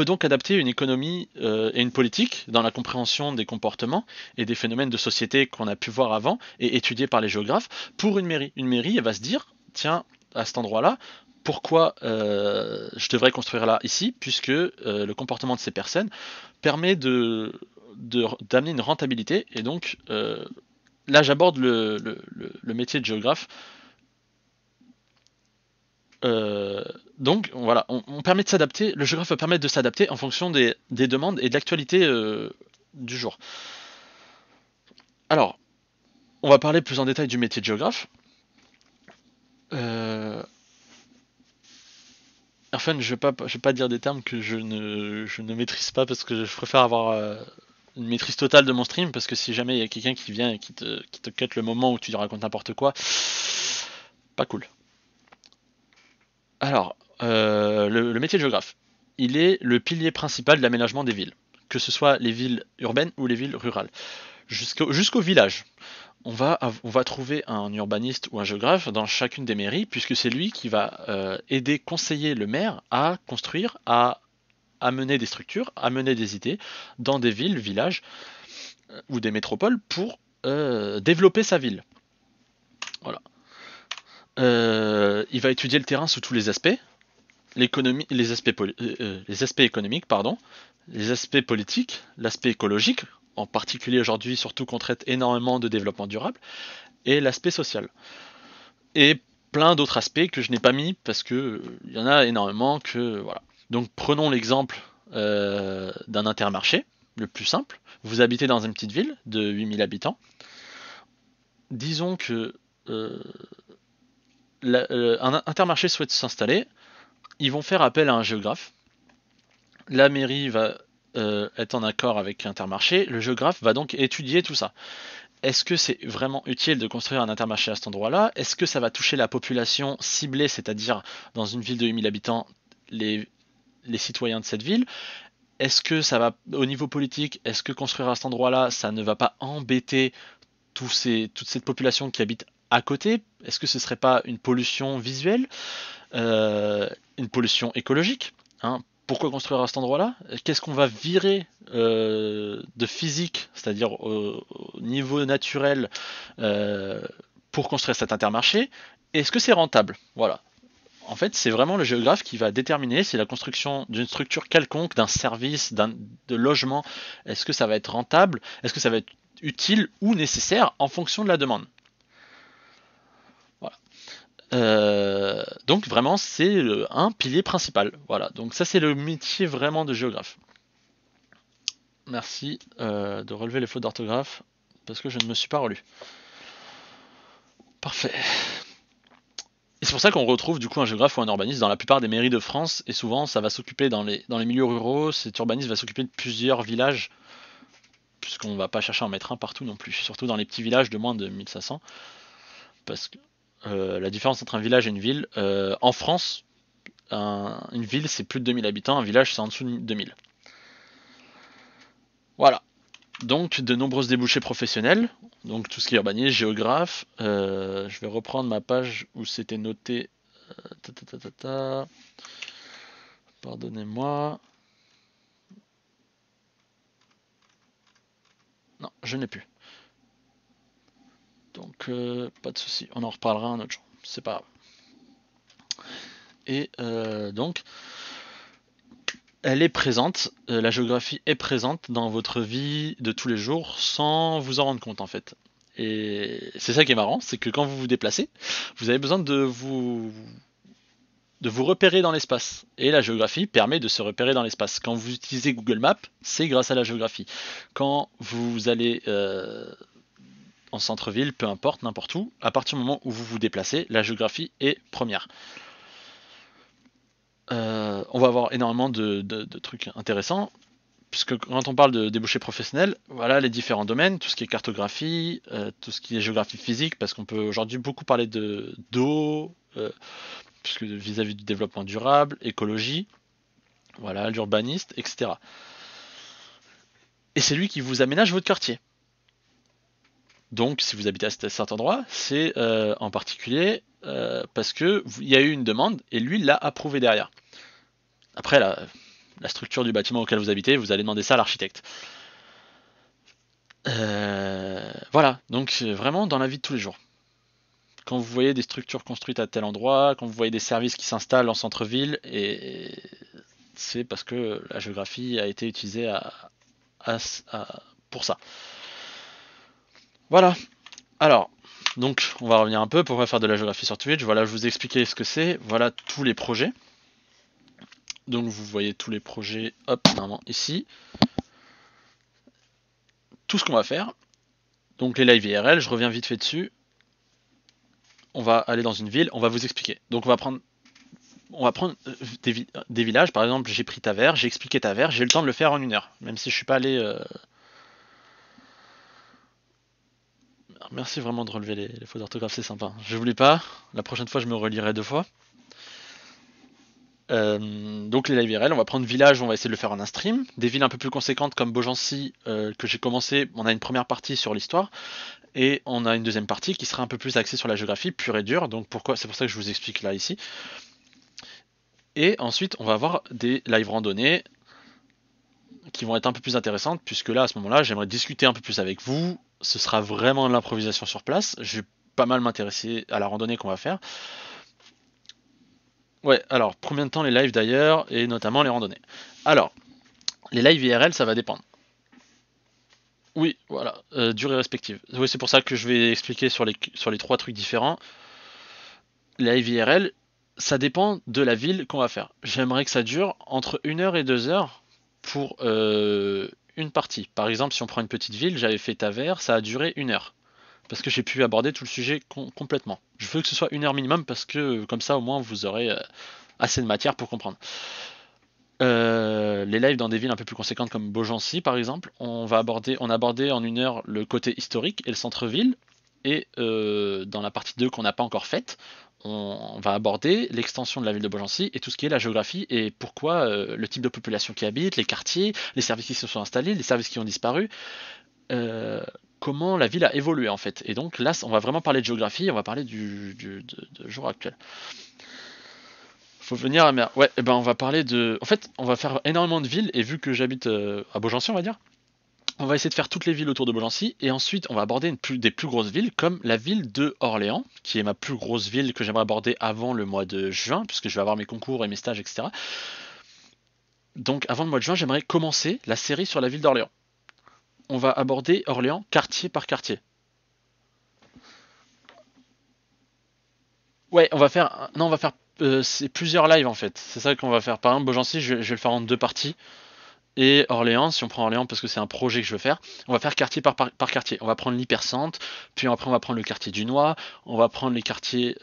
Speaker 1: donc adapter une économie et une politique dans la compréhension des comportements et des phénomènes de société qu'on a pu voir avant et étudiés par les géographes pour une mairie. Une mairie, elle va se dire, tiens, à cet endroit-là, pourquoi je devrais construire là, ici, puisque le comportement de ces personnes permet d'amener une rentabilité. Et donc, là, j'aborde le métier de géographe. Donc voilà, on permet de s'adapter, le géographe va permettre de s'adapter en fonction des demandes et de l'actualité du jour. Alors, on va parler plus en détail du métier de géographe. Enfin, je vais pas dire des termes que je ne maîtrise pas parce que je préfère avoir une maîtrise totale de mon stream, parce que si jamais il y a quelqu'un qui vient et qui te cut le moment où tu racontes n'importe quoi, pas cool. Alors, le métier de géographe, il est le pilier principal de l'aménagement des villes, que ce soit les villes urbaines ou les villes rurales, jusqu'au village. On va trouver un urbaniste ou un géographe dans chacune des mairies, puisque c'est lui qui va aider, conseiller le maire à construire, à amener des structures, à mener des idées dans des villes, villages ou des métropoles pour développer sa ville. Voilà. Il va étudier le terrain sous tous les aspects, l'économie, les aspects économiques, pardon, les aspects politiques, l'aspect écologique, en particulier aujourd'hui, surtout qu'on traite énormément de développement durable, et l'aspect social. Et plein d'autres aspects que je n'ai pas mis parce que il y en a énormément que voilà. Donc prenons l'exemple d'un Intermarché, le plus simple. Vous habitez dans une petite ville de 8000 habitants. Disons que un Intermarché souhaite s'installer. Ils vont faire appel à un géographe. la mairie va être en accord avec Intermarché, le géographe va donc étudier tout ça. Est-ce que c'est vraiment utile de construire un Intermarché à cet endroit-là? Est-ce que ça va toucher la population ciblée, c'est-à-dire dans une ville de 8000 habitants, les, les citoyens de cette ville? Est-ce que ça va, au niveau politique, est-ce que construire à cet endroit-là, ça ne va pas embêter toute cette population qui habite à côté? Est-ce que ce serait pas une pollution visuelle, une pollution écologique, hein? Pourquoi construire à cet endroit-là? Qu'est-ce qu'on va virer de physique, c'est-à-dire au niveau naturel, euh, pour construire cet Intermarché? Est-ce que c'est rentable? Voilà. En fait, c'est vraiment le géographe qui va déterminer si la construction d'une structure quelconque, d'un service, de logement, est-ce que ça va être rentable, est-ce que ça va être utile ou nécessaire en fonction de la demande. Voilà. Donc vraiment, c'est un pilier principal. Voilà. Donc ça, c'est le métier vraiment de géographe. Merci de relever les fautes d'orthographe parce que je ne me suis pas relu. Parfait. Et c'est pour ça qu'on retrouve du coup un géographe ou un urbaniste dans la plupart des mairies de France, et souvent ça va s'occuper dans les milieux ruraux, cet urbaniste va s'occuper de plusieurs villages, puisqu'on va pas chercher à en mettre un partout non plus, surtout dans les petits villages de moins de 1500, parce que la différence entre un village et une ville, en France, une ville c'est plus de 2000 habitants, un village c'est en dessous de 2000. Voilà. Donc de nombreuses débouchés professionnels, donc tout ce qui est urbanisme, géographe. Je vais reprendre ma page où c'était noté. Pardonnez-moi. Non, je n'ai plus. Donc pas de souci, on en reparlera un autre jour. C'est pas grave. Et donc elle est présente, la géographie est présente dans votre vie de tous les jours sans vous en rendre compte en fait. Et c'est ça qui est marrant, c'est que quand vous vous déplacez, vous avez besoin de vous repérer dans l'espace. Et la géographie permet de se repérer dans l'espace. Quand vous utilisez Google Maps, c'est grâce à la géographie. Quand vous allez en centre-ville, peu importe, n'importe où, à partir du moment où vous vous déplacez, la géographie est première. On va avoir énormément de trucs intéressants, puisque quand on parle de débouchés professionnels, voilà les différents domaines, tout ce qui est cartographie, tout ce qui est géographie physique, parce qu'on peut aujourd'hui beaucoup parler d'eau, puisque vis-à-vis du développement durable, écologie, voilà, l'urbaniste, etc. Et c'est lui qui vous aménage votre quartier. Donc, si vous habitez à cet endroit, c'est en particulier parce que il y a eu une demande et lui l'a approuvé derrière. Après, la structure du bâtiment auquel vous habitez, vous allez demander ça à l'architecte. Voilà, donc vraiment dans la vie de tous les jours. Quand vous voyez des structures construites à tel endroit, quand vous voyez des services qui s'installent en centre-ville, et c'est parce que la géographie a été utilisée pour ça. Voilà. Alors, donc on va revenir un peu pour faire de la géographie sur Twitch. Voilà, je vous ai expliqué ce que c'est. Voilà tous les projets. Donc vous voyez tous les projets, hop, normalement ici. Tout ce qu'on va faire. Donc les live IRL, je reviens vite fait dessus. On va aller dans une ville, on va vous expliquer. Donc on va prendre des villages, par exemple j'ai pris Tavers, j'ai expliqué Tavers, j'ai eu le temps de le faire en 1 heure, même si je suis pas allé... Merci vraiment de relever les fautes d'orthographe, c'est sympa. Je voulais pas, la prochaine fois je me relirai 2 fois. Donc les live IRL, on va prendre village, on va essayer de le faire en un stream. Des villes un peu plus conséquentes comme Beaugency, que j'ai commencé, on a une première partie sur l'histoire, et on a une deuxième partie qui sera un peu plus axée sur la géographie, pure et dure, donc c'est pour ça que je vous explique là ici. Et ensuite on va avoir des live randonnées qui vont être un peu plus intéressantes, puisque là à ce moment-là j'aimerais discuter un peu plus avec vous, ce sera vraiment de l'improvisation sur place, je vais pas mal m'intéresser à la randonnée qu'on va faire. Ouais, alors, combien de temps les lives d'ailleurs, et notamment les randonnées. Alors, les lives IRL, ça va dépendre. Oui, voilà, durée respective. Oui, c'est pour ça que je vais expliquer sur les 3 trucs différents. Les lives IRL, ça dépend de la ville qu'on va faire. J'aimerais que ça dure entre 1 heure et 2 heures pour une partie. Par exemple, si on prend une petite ville, j'avais fait Tavers, ça a duré 1 heure. Parce que j'ai pu aborder tout le sujet complètement. Je veux que ce soit 1 heure minimum parce que comme ça au moins vous aurez assez de matière pour comprendre. Les lives dans des villes un peu plus conséquentes comme Beaugency par exemple, on a abordé en 1 heure le côté historique et le centre-ville. Et dans la partie 2 qu'on n'a pas encore faite, on va aborder l'extension de la ville de Beaugency et tout ce qui est la géographie et pourquoi le type de population qui habite, les quartiers, les services qui se sont installés, les services qui ont disparu, euh, comment la ville a évolué en fait. Et donc là, on va vraiment parler de géographie, on va parler de jour actuel. Faut venir à mer. Ouais, et ben on va parler de. En fait, on va faire énormément de villes et vu que j'habite à Beaugency, on va dire, on va essayer de faire toutes les villes autour de Beaugency et ensuite on va aborder des plus grosses villes comme la ville de Orléans, qui est ma plus grosse ville que j'aimerais aborder avant le mois de juin, puisque je vais avoir mes concours et mes stages, etc. Donc avant le mois de juin, j'aimerais commencer la série sur la ville d'Orléans. On va aborder Orléans quartier par quartier. Ouais, on va faire. Non, on va faire. C'est plusieurs lives en fait. C'est ça qu'on va faire. Par exemple, Beaugency, je vais le faire en 2 parties. Et Orléans, si on prend Orléans parce que c'est un projet que je veux faire, on va faire quartier par quartier. On va prendre l'hypercentre, puis après on va prendre le quartier du Noir, on va prendre les quartiers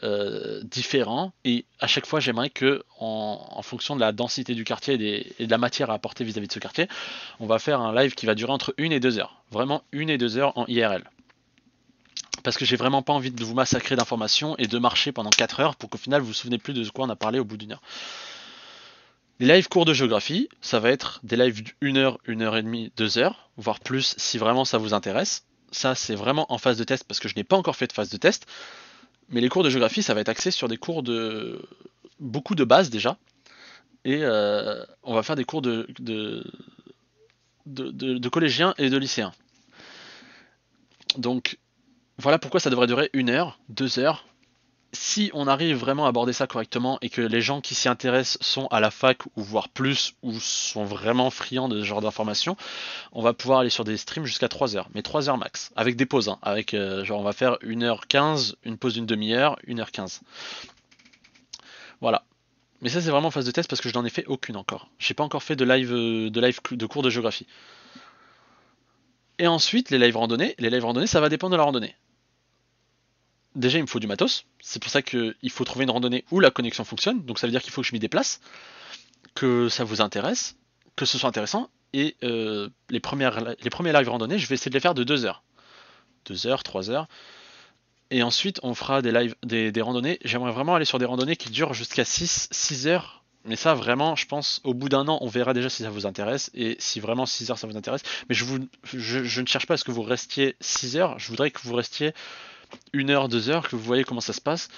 Speaker 1: différents, et à chaque fois j'aimerais que, en fonction de la densité du quartier et de la matière à apporter vis-à-vis de ce quartier, on va faire un live qui va durer entre 1 et 2 heures. Vraiment 1 et 2 heures en IRL. Parce que j'ai vraiment pas envie de vous massacrer d'informations et de marcher pendant 4 heures pour qu'au final vous vous souvenez plus de quoi on a parlé au bout d'1 heure. Les lives cours de géographie, ça va être des lives d'1 heure, 1 heure et demie, 2 heures, voire plus si vraiment ça vous intéresse. Ça, c'est vraiment en phase de test parce que je n'ai pas encore fait de phase de test. Mais les cours de géographie, ça va être axé sur des cours de beaucoup de base déjà. Et on va faire des cours de collégiens et de lycéens. Donc voilà pourquoi ça devrait durer 1 heure, 2 heures, si on arrive vraiment à aborder ça correctement et que les gens qui s'y intéressent sont à la fac ou voire plus ou sont vraiment friands de ce genre d'informations, on va pouvoir aller sur des streams jusqu'à 3 heures, mais 3 heures max, avec des pauses, hein, avec genre on va faire 1h15, une pause d'une demi-heure, 1h15. Voilà. Mais ça c'est vraiment en phase de test parce que je n'en ai fait aucune encore. J'ai pas encore fait de cours de géographie. Et ensuite les lives randonnées ça va dépendre de la randonnée. Déjà il me faut du matos, c'est pour ça qu'il faut trouver une randonnée où la connexion fonctionne, donc ça veut dire qu'il faut que je m'y déplace, que ça vous intéresse, que ce soit intéressant, et les premiers lives randonnées, je vais essayer de les faire de 2 heures. 2 heures, 3 heures. Et ensuite, on fera des lives, des randonnées. J'aimerais vraiment aller sur des randonnées qui durent jusqu'à 6 heures. Mais ça, vraiment, je pense, au bout d'1 an, on verra déjà si ça vous intéresse. Et si vraiment 6 heures, ça vous intéresse. Mais je ne cherche pas à ce que vous restiez 6 heures. Je voudrais que vous restiez 1 heure, 2 heures, que vous voyez comment ça se passe,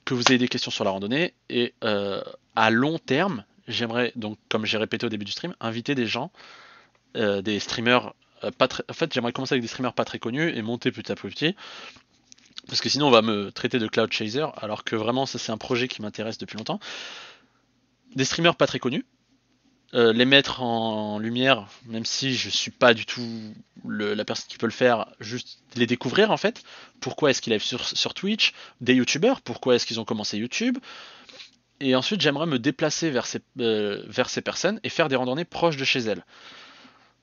Speaker 1: que vous ayez des questions sur la randonnée. Et à long terme, j'aimerais, donc, comme j'ai répété au début du stream, inviter des gens, des streamers pas très. En fait, j'aimerais commencer avec des streamers pas très connus et monter petit à petit. Parce que sinon, on va me traiter de cloud chaser, alors que vraiment, ça, c'est un projet qui m'intéresse depuis longtemps. Des streamers pas très connus, les mettre en lumière, même si je suis pas du tout la personne qui peut le faire, juste les découvrir en fait. Pourquoi est-ce qu'ils live sur Twitch? Des youtubeurs, pourquoi est-ce qu'ils ont commencé YouTube? Et ensuite, j'aimerais me déplacer vers ces personnes et faire des randonnées proches de chez elles.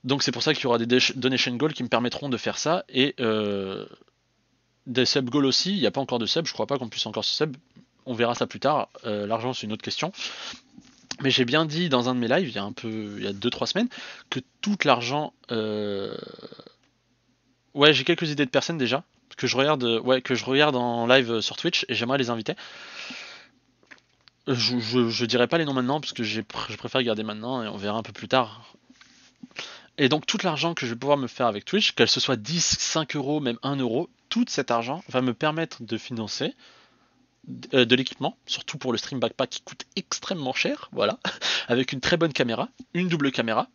Speaker 1: Donc c'est pour ça qu'il y aura des donation goals qui me permettront de faire ça et des sub goals aussi. Il n'y a pas encore de sub, je crois pas qu'on puisse encore se sub. On verra ça plus tard. L'argent c'est une autre question. Mais j'ai bien dit dans un de mes lives, il y a 2-3 semaines, que tout l'argent. Ouais, j'ai quelques idées de personnes déjà que je regarde en live sur Twitch et j'aimerais les inviter. Je dirais pas les noms maintenant parce que je préfère garder maintenant et on verra un peu plus tard. Et donc tout l'argent que je vais pouvoir me faire avec Twitch, qu'elle se soit 10, 5 euros, même 1 euro, tout cet argent va me permettre de financer de l'équipement, surtout pour le stream backpack qui coûte extrêmement cher, voilà, avec une très bonne caméra, une double caméra.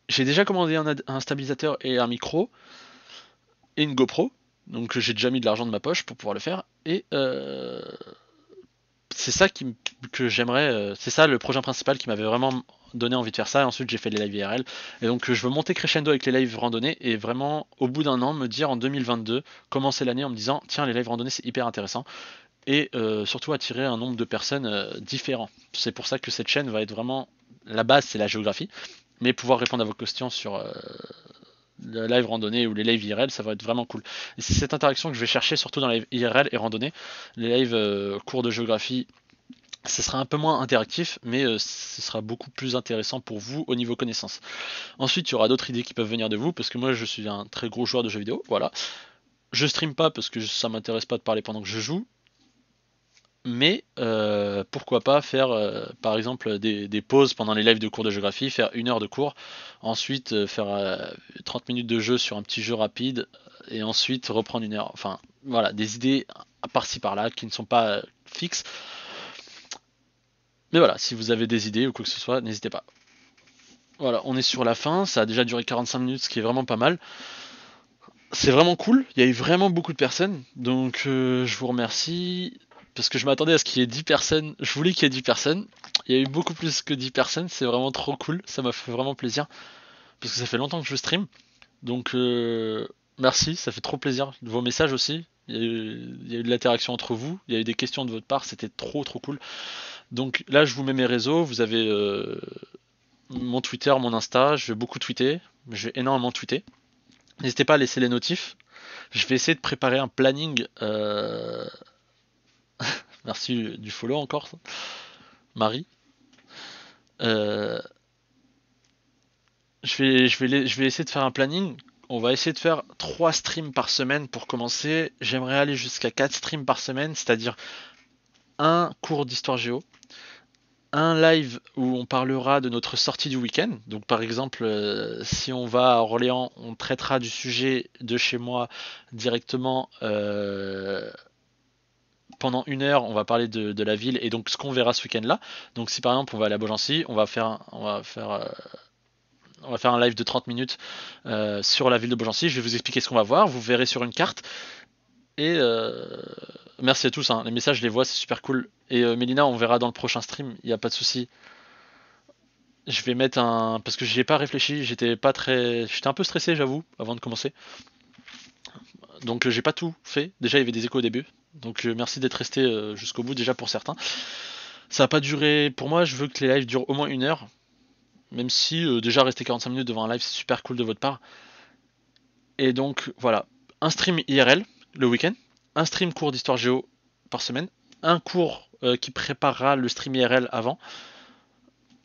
Speaker 1: J'ai déjà commandé un stabilisateur et un micro et une GoPro, donc j'ai déjà mis de l'argent de ma poche pour pouvoir le faire. Et c'est ça que j'aimerais, c'est ça le projet principal qui m'avait vraiment donné envie de faire ça. Et ensuite j'ai fait les lives IRL. Et donc je veux monter crescendo avec les lives randonnées et vraiment au bout d'1 an me dire en 2022, commencer l'année en me disant tiens les lives randonnées c'est hyper intéressant. Et surtout attirer un nombre de personnes différents. C'est pour ça que cette chaîne va être vraiment, la base c'est la géographie, mais pouvoir répondre à vos questions sur le live randonnée ou les lives IRL, ça va être vraiment cool. Et c'est cette interaction que je vais chercher surtout dans les IRL et randonnée. Les lives cours de géographie, Ce sera un peu moins interactif, mais ce sera beaucoup plus intéressant pour vous au niveau connaissance. Ensuite, il y aura d'autres idées qui peuvent venir de vous, parce que moi je suis un très gros joueur de jeux vidéo, voilà. Je stream pas parce que ça m'intéresse pas de parler pendant que je joue, mais pourquoi pas faire par exemple des pauses pendant les lives de cours de géographie, faire 1 heure de cours, ensuite faire 30 minutes de jeu sur un petit jeu rapide, et ensuite reprendre 1 heure. Enfin voilà, des idées par-ci par-là qui ne sont pas fixes. Mais voilà, si vous avez des idées ou quoi que ce soit, n'hésitez pas. Voilà, on est sur la fin, ça a déjà duré 45 minutes, ce qui est vraiment pas mal. C'est vraiment cool, il y a eu vraiment beaucoup de personnes, donc je vous remercie, parce que je m'attendais à ce qu'il y ait 10 personnes, je voulais qu'il y ait 10 personnes, il y a eu beaucoup plus que 10 personnes, c'est vraiment trop cool, ça m'a fait vraiment plaisir, parce que ça fait longtemps que je stream, donc merci, ça fait trop plaisir, vos messages aussi, il y a eu de l'interaction entre vous, il y a eu des questions de votre part, c'était trop trop cool. Donc là je vous mets mes réseaux, vous avez mon Twitter, mon Insta, je vais beaucoup tweeter, je vais énormément tweeter. N'hésitez pas à laisser les notifs. Je vais essayer de préparer un planning. Merci du follow encore, Marie. Euh, je vais essayer de faire un planning. On va essayer de faire 3 streams par semaine pour commencer. J'aimerais aller jusqu'à 4 streams par semaine, c'est-à-dire un cours d'histoire géo, un live où on parlera de notre sortie du week-end. Donc par exemple, si on va à Orléans, on traitera du sujet de chez moi directement pendant 1 heure. On va parler de la ville et donc ce qu'on verra ce week-end-là. Donc si par exemple on va aller à Beaugency, on va faire un live de 30 minutes sur la ville de Beaugency. Je vais vous expliquer ce qu'on va voir. Vous verrez sur une carte. Et merci à tous, hein. Les messages, je les vois, c'est super cool. Et Mélina, on verra dans le prochain stream, il n'y a pas de souci. Je vais mettre un. Parce que j'y ai pas réfléchi, j'étais pas très. J'étais un peu stressé, j'avoue, avant de commencer. Donc j'ai pas tout fait. Déjà, il y avait des échos au début. Donc merci d'être resté jusqu'au bout, déjà pour certains. Ça va pas duré. Pour moi, je veux que les lives durent au moins 1 heure. Même si déjà rester 45 minutes devant un live, c'est super cool de votre part. Et donc voilà. Un stream IRL le week-end. Un stream cours d'histoire géo par semaine. Un cours qui préparera le stream IRL avant.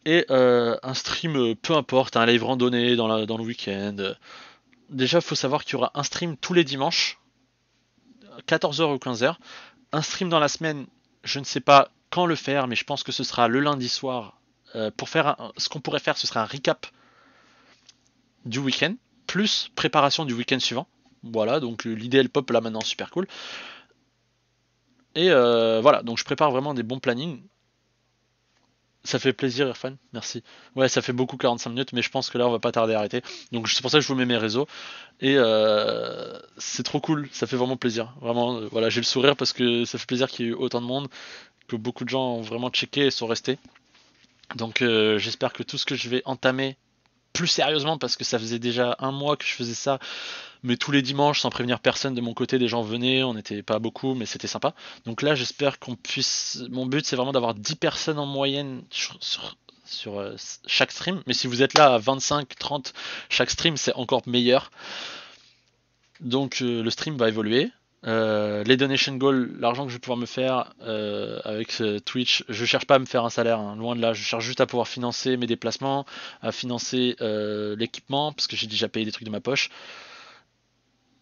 Speaker 1: Et un stream, peu importe, un live randonnée dans le week-end. Déjà, il faut savoir qu'il y aura un stream tous les dimanches, 14 h ou 15 h. Un stream dans la semaine, je ne sais pas quand le faire, mais je pense que ce sera le lundi soir. Pour faire ce qu'on pourrait faire, ce sera un recap du week-end, plus préparation du week-end suivant. Voilà, donc l'idée elle pop là maintenant, super cool. Et voilà, donc je prépare vraiment des bons plannings. Ça fait plaisir, Irfan, merci. Ouais, ça fait beaucoup 45 minutes, mais je pense que là on va pas tarder à arrêter. Donc c'est pour ça que je vous mets mes réseaux. Et c'est trop cool, ça fait vraiment plaisir. Vraiment, voilà, j'ai le sourire parce que ça fait plaisir qu'il y ait eu autant de monde, que beaucoup de gens ont vraiment checké et sont restés. Donc j'espère que tout ce que je vais entamer plus sérieusement, parce que ça faisait déjà un mois que je faisais ça, mais tous les dimanches sans prévenir personne de mon côté, des gens venaient, on n'était pas beaucoup, mais c'était sympa. Donc là j'espère qu'on puisse. Mon but c'est vraiment d'avoir 10 personnes en moyenne sur chaque stream, mais si vous êtes là à 25, 30 chaque stream, c'est encore meilleur. Donc le stream va évoluer. Les donation goals, l'argent que je vais pouvoir me faire avec Twitch, je cherche pas à me faire un salaire, hein, loin de là. Je cherche juste à pouvoir financer mes déplacements, à financer l'équipement, parce que j'ai déjà payé des trucs de ma poche.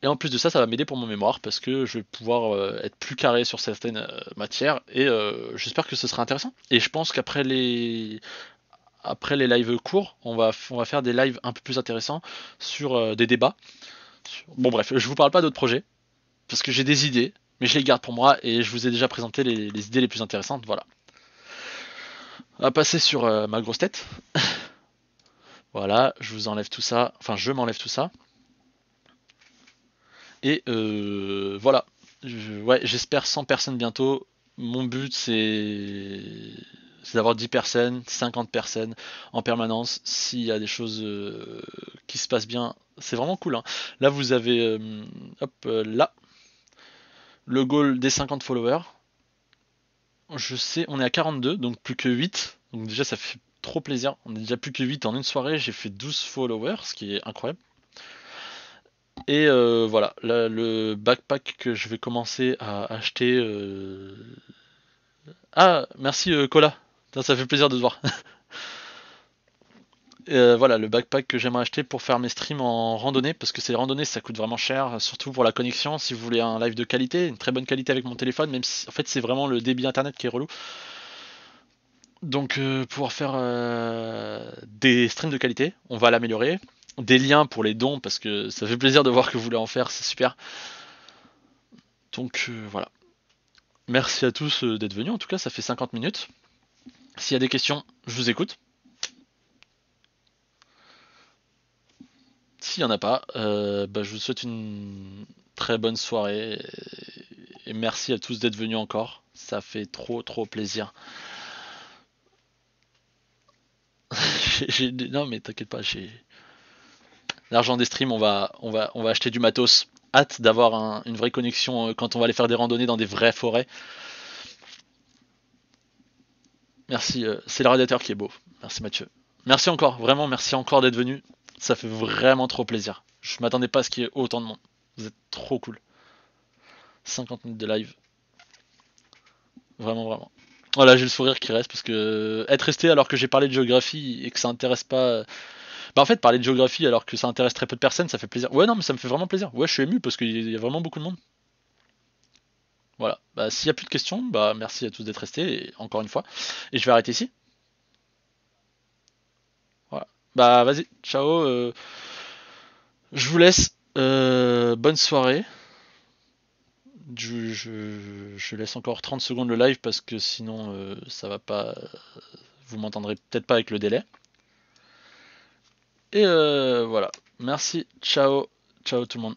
Speaker 1: Et en plus de ça, ça va m'aider pour mon mémoire, parce que je vais pouvoir être plus carré sur certaines matières, et j'espère que ce sera intéressant. Et je pense qu'après les lives courts, on va faire des lives un peu plus intéressants sur des débats. Bon bref, je vous parle pas d'autres projets, parce que j'ai des idées, mais je les garde pour moi et je vous ai déjà présenté les idées les plus intéressantes. Voilà. On va passer sur ma grosse tête. Voilà, je vous enlève tout ça. Enfin, je m'enlève tout ça. Et voilà. Ouais, j'espère 100 personnes bientôt. Mon but, c'est d'avoir 10 personnes, 50 personnes en permanence. S'il y a des choses qui se passent bien, c'est vraiment cool, hein. Là, vous avez, hop, là, le goal des 50 followers. Je sais, on est à 42, donc plus que 8. Donc déjà, ça fait trop plaisir. On est déjà plus que 8 en une soirée. J'ai fait 12 followers, ce qui est incroyable. Et voilà, là, le backpack que je vais commencer à acheter Ah, merci Cola. Putain, ça fait plaisir de te voir. Voilà, le backpack que j'aimerais acheter pour faire mes streams en randonnée, parce que ces randonnées ça coûte vraiment cher, surtout pour la connexion. Si vous voulez un live de qualité, une très bonne qualité avec mon téléphone, même si en fait c'est vraiment le débit internet qui est relou. Donc pouvoir faire des streams de qualité, on va l'améliorer. Des liens pour les dons, parce que ça fait plaisir de voir que vous voulez en faire, c'est super. Donc voilà. Merci à tous d'être venus, en tout cas ça fait 50 minutes. S'il y a des questions, je vous écoute. S'il n'y en a pas, bah, je vous souhaite une très bonne soirée. Et merci à tous d'être venus encore. Ça fait trop trop plaisir. Non mais t'inquiète pas, j'ai l'argent des streams, on va acheter du matos. Hâte d'avoir une vraie connexion quand on va aller faire des randonnées dans des vraies forêts. Merci, c'est le radiateur qui est beau. Merci Mathieu. Merci encore, vraiment merci encore d'être venu. Ça fait vraiment trop plaisir. Je m'attendais pas à ce qu'il y ait autant de monde. Vous êtes trop cool. 50 minutes de live. Vraiment, vraiment. Voilà, j'ai le sourire qui reste parce que être resté alors que j'ai parlé de géographie et que ça intéresse pas. Bah, en fait, parler de géographie alors que ça intéresse très peu de personnes, ça fait plaisir. Ouais, non, mais ça me fait vraiment plaisir. Ouais, je suis ému parce qu'il y a vraiment beaucoup de monde. Voilà. Bah, s'il y a plus de questions, bah, merci à tous d'être restés, encore une fois. Et je vais arrêter ici. Voilà. Bah, vas-y, ciao. Je vous laisse. Bonne soirée. Je laisse encore 30 secondes le live parce que sinon ça va pas. Vous m'entendrez peut-être pas avec le délai. Et voilà. Merci. Ciao. Ciao tout le monde.